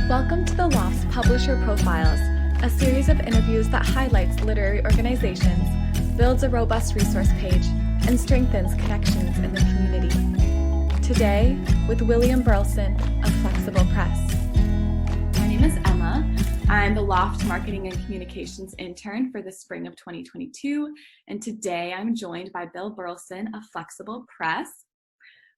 Welcome to the Loft's Publisher Profiles, a series of interviews that highlights literary organizations, builds a robust resource page, and strengthens connections in the community. Today, with William Burleson of Flexible Press. My name is Emma. I'm the Loft Marketing and Communications intern for the spring of 2022, and today I'm joined by Bill Burleson of Flexible Press.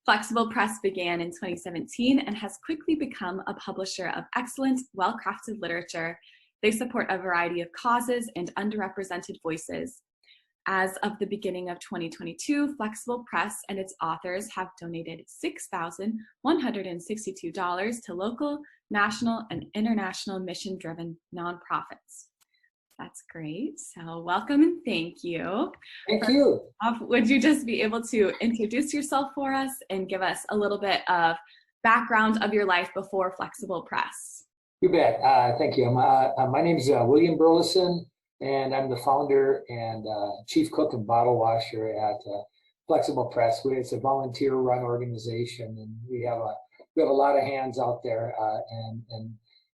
Flexible Press began in 2017 and has quickly become a publisher of excellent, well-crafted literature. They support a variety of causes and underrepresented voices. As of the beginning of 2022, Flexible Press and its authors have donated $6,162 to local, national, and international mission-driven nonprofits. That's great. So welcome and thank you. Thank you. Would you just be able to introduce yourself for us and give us a little bit of background of your life before Flexible Press? You bet. Thank you. My name is William Burleson, and I'm the founder and chief cook and bottle washer at Flexible Press. It's a volunteer-run organization, and we have a lot of hands out there,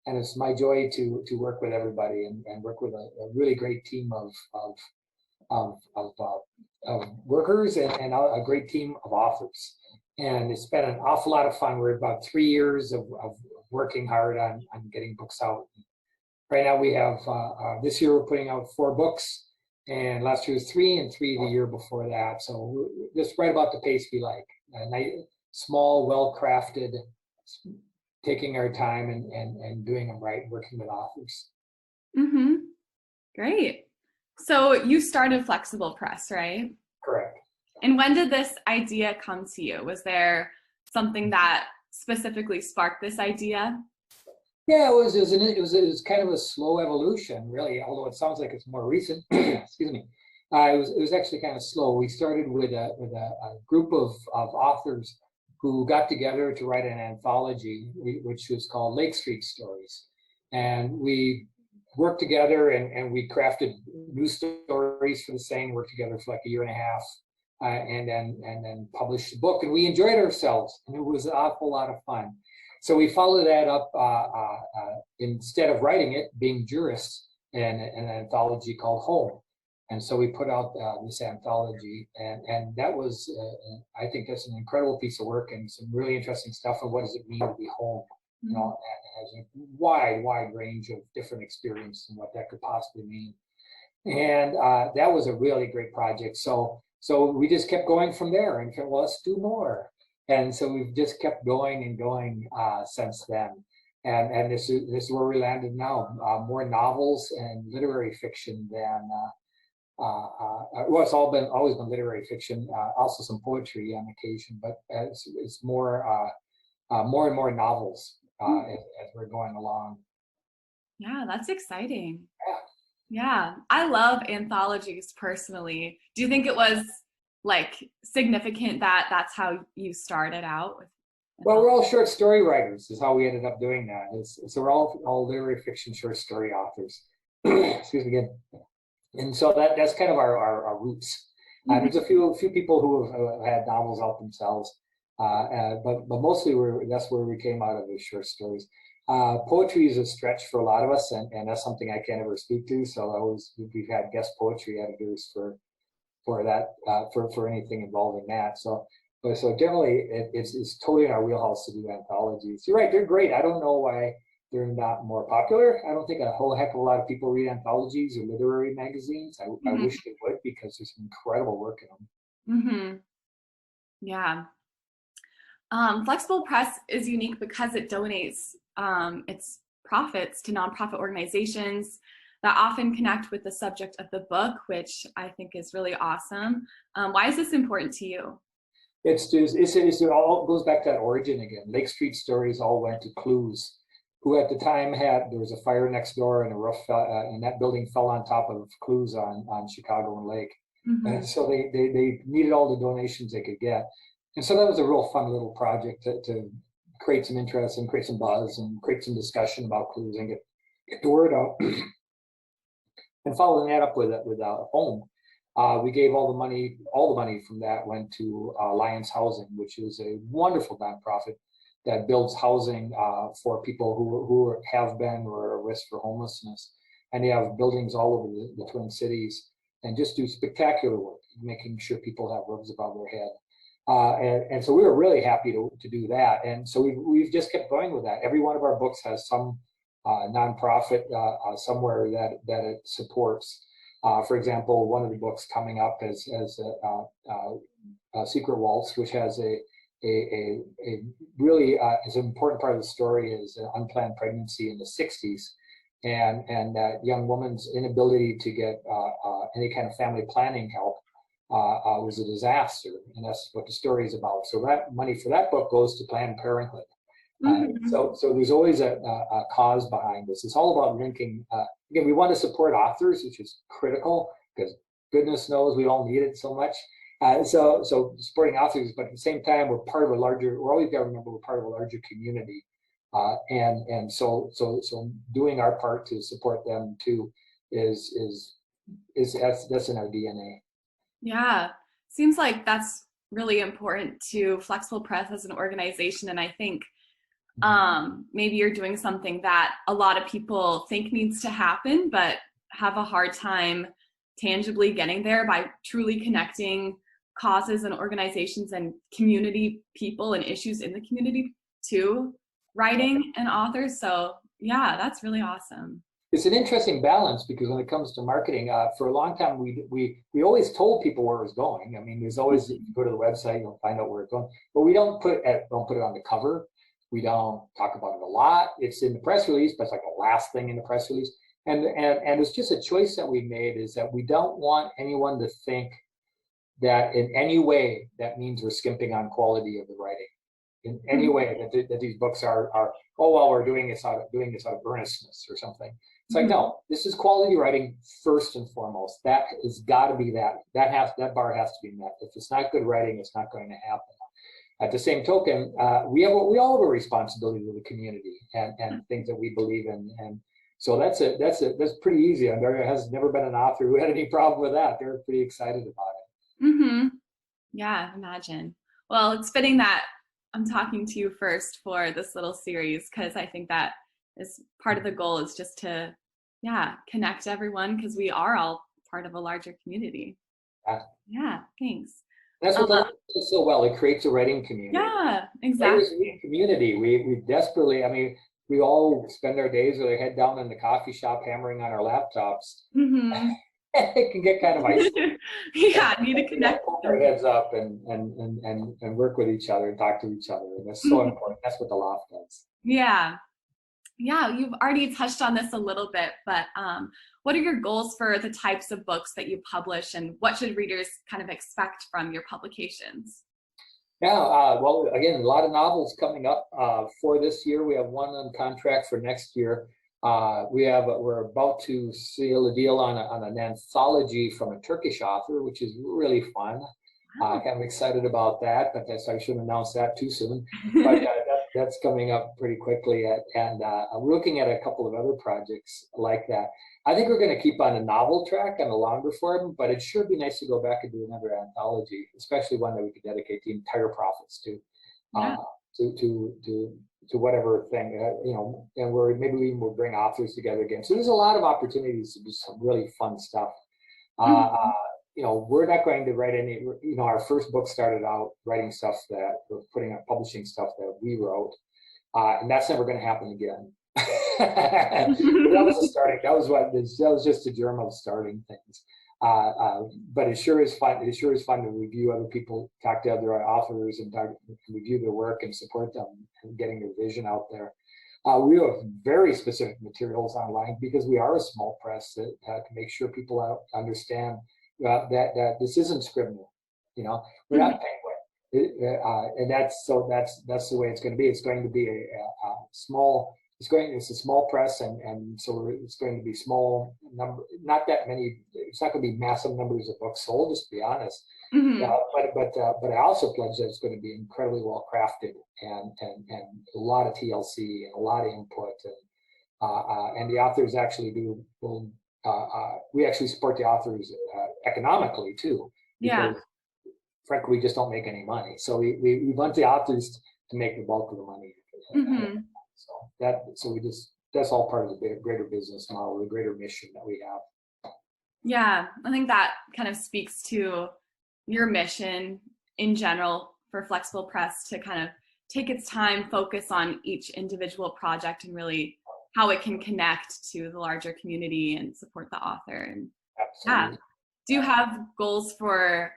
and it's my joy to work with everybody and work with a really great team of workers and a great team of authors. And it's been an awful lot of fun. We're about 3 years of working hard on getting books out. Right now we have, this year we're putting out 4 books, and last year was 3, and 3 the year before that. So we're just right about the pace we like. Nice, small, well-crafted, taking our time and doing them right, working with authors. Mm-hmm. Great. So you started Flexible Press, right? Correct. And when did this idea come to you? Was there something that specifically sparked this idea? Yeah, it was kind of a slow evolution, really, although it sounds like it's more recent. Excuse me. It was actually kind of slow. We started with a group of authors who got together to write an anthology, which was called Lake Street Stories. And we worked together and we crafted new stories for the same, worked together for like a year and a half, and then published the book. And we enjoyed ourselves, and it was an awful lot of fun. So we followed that up, instead of writing it, being jurists, in an anthology called Home. And so we put out this anthology, and that was, I think that's an incredible piece of work and some really interesting stuff on what does it mean to be home. You know, it has a wide range of different experience and what that could possibly mean. And that was a really great project. So we just kept going from there and said, well, let's do more. And so we've just kept going and going since then. And this is where we landed now, more novels and literary fiction than, well, it's always been literary fiction, also some poetry on occasion, but it's more and more novels as we're going along. Yeah, that's exciting. Yeah, I love anthologies personally. Do you think it was like significant that that's how you started out with? Well, we're all short story writers is how we ended up doing that. So we're all literary fiction short story authors. Excuse me again. And so that's kind of our roots. There's a few people who have had novels out themselves, but mostly that's where we came out of, the short stories. Poetry is a stretch for a lot of us, and that's something I can't ever speak to. So we've had guest poetry editors for that, for anything involving that. So generally it's totally in our wheelhouse to do anthologies. You're right, they're great. I don't know why they're not more popular. I don't think a whole heck of a lot of people read anthologies or literary magazines. I wish they would, because there's some incredible work in them. Mm-hmm. Yeah. Flexible Press is unique because it donates its profits to nonprofit organizations that often connect with the subject of the book, which I think is really awesome. Why is this important to you? It all goes back to that origin again. Lake Street Stories all went to Clues, who at the time there was a fire next door, and a roof and that building fell on top of Clues on Chicago and Lake. Mm-hmm. And so they needed all the donations they could get. And so that was a real fun little project to create some interest and create some buzz and create some discussion about Clues and get the word out. And following that up with Home, we gave all the money from that went to Alliance Housing, which is a wonderful nonprofit that builds housing for people who have been or are at risk for homelessness. And they have buildings all over the Twin Cities and just do spectacular work, making sure people have roofs above their head. And so we were really happy to do that. And so we've just kept going with that. Every one of our books has some nonprofit somewhere that it supports. For example, one of the books coming up is Secret Waltz, which has a really is an important part of the story is an unplanned pregnancy in the 60s. And that young woman's inability to get any kind of family planning help was a disaster, and that's what the story is about. So that money for that book goes to Planned Parenthood. So there's always a cause behind this. It's all about linking. Again, we want to support authors, which is critical because goodness knows we all need it so much. So supporting authors, but at the same time, we're part of a larger. We're always got to remember we're part of a larger community. And so doing our part to support them too is that's in our DNA. Yeah, seems like that's really important to Flexible Press as an organization, and I think maybe you're doing something that a lot of people think needs to happen, but have a hard time tangibly getting there by truly connecting causes and organizations and community people and issues in the community to writing and authors. So yeah, that's really awesome. It's an interesting balance because when it comes to marketing, for a long time we always told people where it was going. I mean, there's always, if you go to the website, you'll find out where it's going, but we don't put it on the cover. We don't talk about it a lot. It's in the press release, but it's like the last thing in the press release. And it's just a choice that we made, is that we don't want anyone to think that in any way that means we're skimping on quality of the writing. In any way that these books are oh well, we're doing this out of earnestness or something. It's like, no, this is quality writing first and foremost. That has got to be that bar has to be met. If it's not good writing, it's not going to happen. At the same token, we all have a responsibility to the community and things that we believe in, and so that's pretty easy. And there has never been an author who had any problem with that. They're pretty excited about it. Yeah, imagine. Well, it's fitting that I'm talking to you first for this little series, because I think that is part of the goal, is just to connect everyone, because we are all part of a larger community. Yeah, thanks. That's what does so well. It creates a writing community. Yeah, exactly. Writers need a community. We desperately, I mean, we all spend our days with our head down in the coffee shop hammering on our laptops. It can get kind of isolated. Yeah, need to connect. Put our heads up and work with each other and talk to each other. And that's so important. That's what the Loft does. Yeah. Yeah, you've already touched on this a little bit, but what are your goals for the types of books that you publish, and what should readers kind of expect from your publications? Yeah, well, again, a lot of novels coming up for this year. We have one on contract for next year. We're about to seal a deal on an anthology from a Turkish author, which is really fun. Kind of excited about that, but I shouldn't announce that too soon. But that's coming up pretty quickly, and I'm looking at a couple of other projects like that. I think we're going to keep on a novel track on a longer form, but it sure be nice to go back and do another anthology, especially one that we could dedicate the entire profits to whatever thing, and where maybe we will bring authors together again. So there's a lot of opportunities to do some really fun stuff. We're not going to write any, our first book started out writing stuff that was publishing stuff that we wrote, and that's never going to happen again. That was the starting. That was just the germ of starting things. But it sure is fun. It sure is fun to review other people, talk to other authors, and review their work and support them and getting their vision out there. We have very specific materials online because we are a small press to make sure people understand that this isn't Scribner. We're not Penguin, and that's the way it's going to be. It's going to be a small. It's a small press, and so it's going to be small number. Not that many. It's not going to be massive numbers of books sold, just to be honest. But I also pledge that it's going to be incredibly well crafted and a lot of TLC and a lot of input, and the authors actually we actually support the authors economically too. Because, frankly, we just don't make any money. So we want the authors to make the bulk of the money. Mm-hmm. So that's all part of the greater business model, the greater mission that we have. Yeah, I think that kind of speaks to your mission in general for Flexible Press, to kind of take its time, focus on each individual project and really how it can connect to the larger community and support the author. And Absolutely. do you have goals for,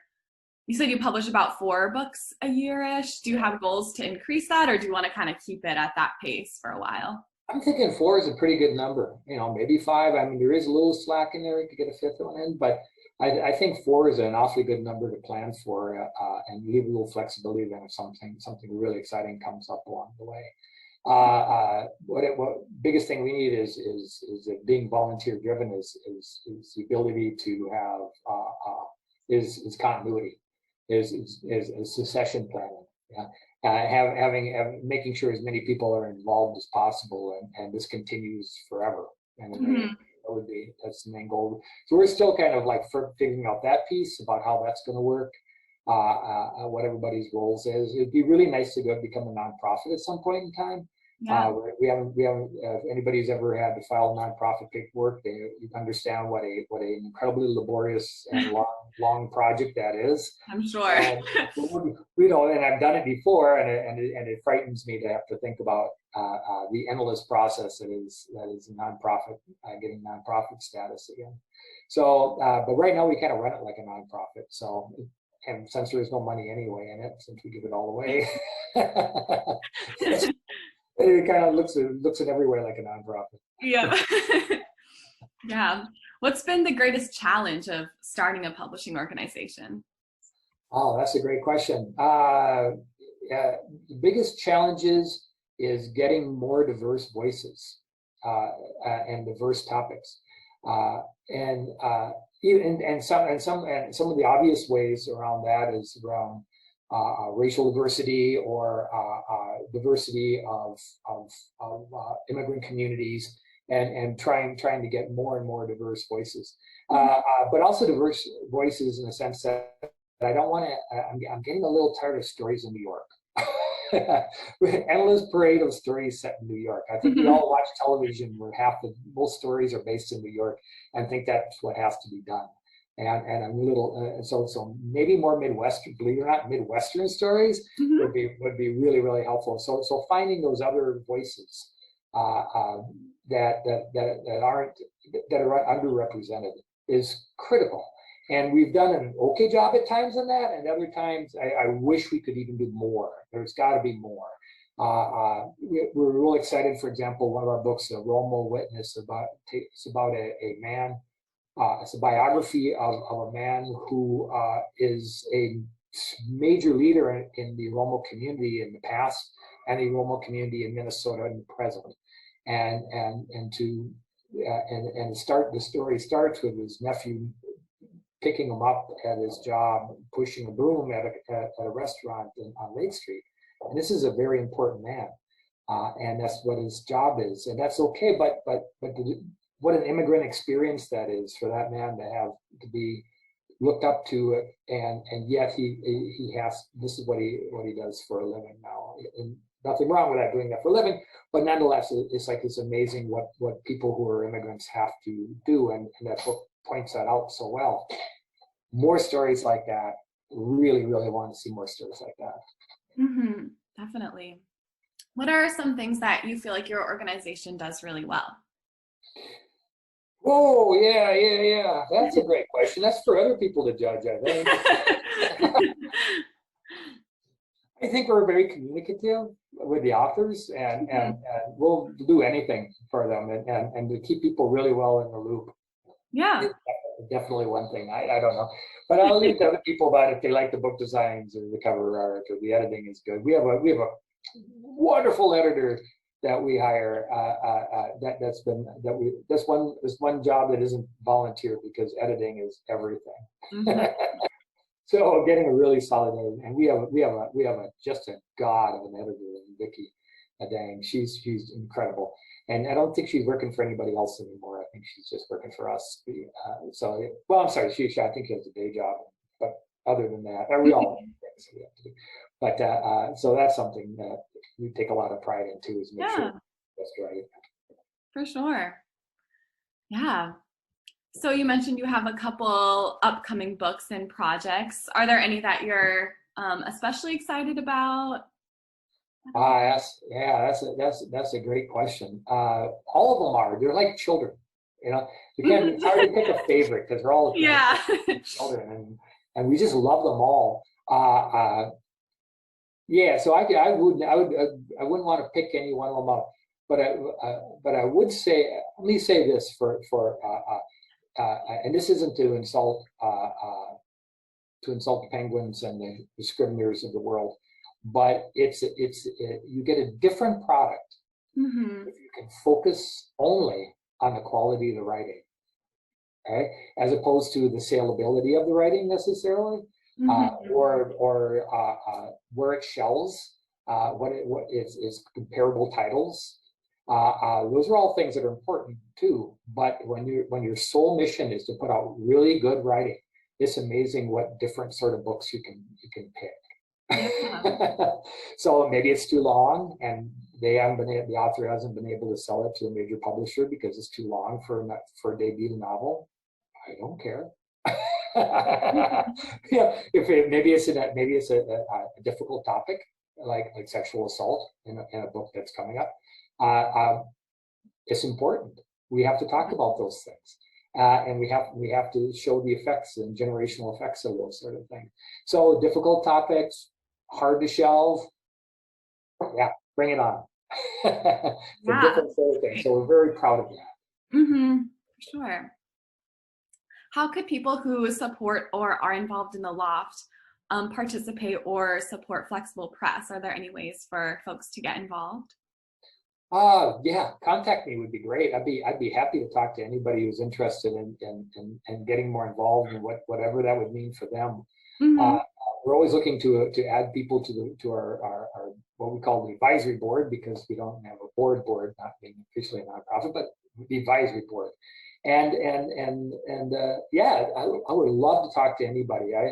you said you publish about 4 books a year-ish. Do you have goals to increase that, or do you want to kind of keep it at that pace for a while? I'm thinking 4 is a pretty good number, maybe 5. I mean, there is a little slack in there to get a 5th one in, but I think 4 is an awfully good number to plan for, and leave a little flexibility then if something really exciting comes up along the way. What biggest thing we need is that being volunteer driven is the ability to have is continuity, is succession planning. Yeah. Making sure as many people are involved as possible, and this continues forever. And that's the main goal. So we're still kind of like figuring out that piece about how that's going to work, what everybody's roles is. It'd be really nice to go become a nonprofit at some point in time. Yeah. We haven't. If anybody's ever had to file nonprofit paperwork, you understand what an incredibly laborious and long project that is. I'm sure. And, and I've done it before, and it frightens me to have to think about the endless process that is a nonprofit, getting nonprofit status again. So, but right now we kind of run it like a nonprofit. So, and since there is no money anyway in it, since we give it all away. It kind of looks at everywhere like a nonprofit. Yeah. Yeah. What's been the greatest challenge of starting a publishing organization? Oh, that's a great question. The biggest challenges is getting more diverse voices and diverse topics, and some of the obvious ways around that is around racial diversity, or diversity of immigrant communities, and trying to get more and more diverse voices, but also diverse voices in the sense that I don't want to. I'm getting a little tired of stories in New York. Endless parade of stories set in New York. I think we all watch television where most stories are based in New York, and think that's what has to be done. And I'm a little so maybe more Midwestern, believe it or not, Midwestern stories would be really, really helpful. So finding those other voices that are underrepresented is critical. And we've done an okay job at times in that, and other times I wish we could even do more. There's got to be more. We're really excited. For example, one of our books, The Romo Witness, it's about a man. It's a biography of a man who is a major leader in the Romo community in the past, and the Romo community in Minnesota in the present. The story starts with his nephew picking him up at his job, pushing a broom at a restaurant on Lake Street. And this is a very important man, and that's what his job is, and that's okay. But what an immigrant experience that is for that man to be looked up to, and yet he has, this is what he does for a living now. And nothing wrong with that, doing that for a living, but nonetheless, it's amazing what people who are immigrants have to do, and that book points that out so well. More stories like that. Really, really want to see more stories like that. Definitely. What are some things that you feel like your organization does really well? Oh, yeah. That's a great question. That's for other people to judge, I think. I think we're very communicative with the authors, and we'll do anything for them, and to keep people really well in the loop. Yeah. Definitely one thing. I don't know, but I'll leave to other people about if they like the book designs or the cover art or the editing is good. We have a wonderful editor that we hire. That's one job that isn't volunteer, because editing is everything. So getting a really solid editor, and we have just a god of an editor in Vicki Dang. She's incredible, and I don't think she's working for anybody else anymore. I think she's just working for us. I'm sorry, I think she has a day job, but other than that, we all have things we have to do. But so that's something that we take a lot of pride in too, is make sure that's right. For sure. Yeah. So you mentioned you have a couple upcoming books and projects. Are there any that you're especially excited about? That's a great question. All of them are. They're like children. You know, it's hard to pick a favorite because they're all children, and we just love them all. So I wouldn't want to pick any one of them up, but I would say, let me say this and this isn't to insult the penguins and the scriveners of the world, but you get a different product if you can focus only on the quality of the writing, okay, as opposed to the salability of the writing necessarily, or where it shells, what is comparable titles. Those are all things that are important too. But when your sole mission is to put out really good writing, it's amazing what different sort of books you can pick. So maybe it's too long, and the author hasn't been able to sell it to a major publisher because it's too long for a debut novel. I don't care. Maybe it's a difficult topic like sexual assault in a book that's coming up. It's important. We have to talk about those things, and we have to show the effects and generational effects of those sort of things. So difficult topics, hard to shelve. Yeah, bring it on. It's a different sort of thing. So we're very proud of that. Sure. How could people who support or are involved in the Loft participate or support Flexible Press? Are there any ways for folks to get involved? Contact me would be great. I'd be happy to talk to anybody who's interested in getting more involved in whatever that would mean for them. We're always looking to add people to our what we call the advisory board, because we don't have a board, not being officially a nonprofit, but the advisory board. I would love to talk to anybody. I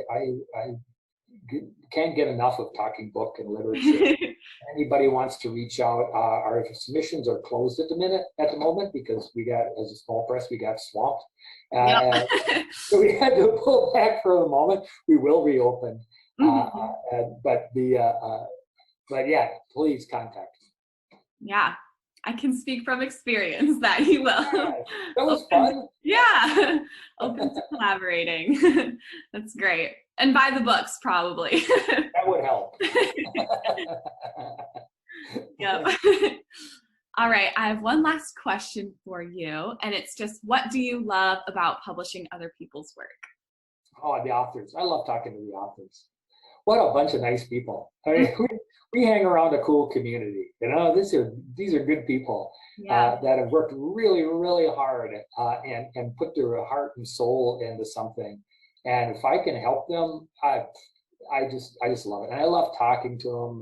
can't get enough of talking book and literature. Anybody wants to reach out. Our submissions are closed at the moment because as a small press, we got swamped. So we had to pull back for the moment. We will reopen. But please contact me. Yeah, I can speak from experience that you will. Yeah, that was fun. Yeah, open to collaborating. That's great. And buy the books, probably. That would help. Yep. All right, I have one last question for you, and it's just, what do you love about publishing other people's work? Oh, the authors. I love talking to the authors. What a bunch of nice people. I mean, we hang around a cool community. You know, these are good people that have worked really, really hard and put their heart and soul into something. And if I can help them, I just love it. And I love talking to them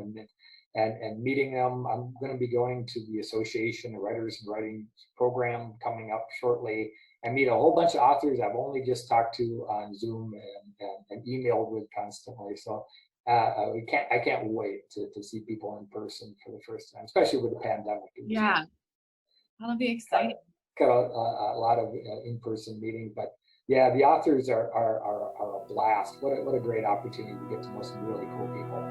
and meeting them. I'm going to be going to the Association of Writers and Writing program coming up shortly. I meet a whole bunch of authors I've only just talked to on Zoom and emailed with constantly. So I can't wait to see people in person for the first time, especially with the pandemic. Yeah, that'll be exciting. Got a lot of in-person meetings, but yeah, the authors are a blast. What a great opportunity to get to know some really cool people.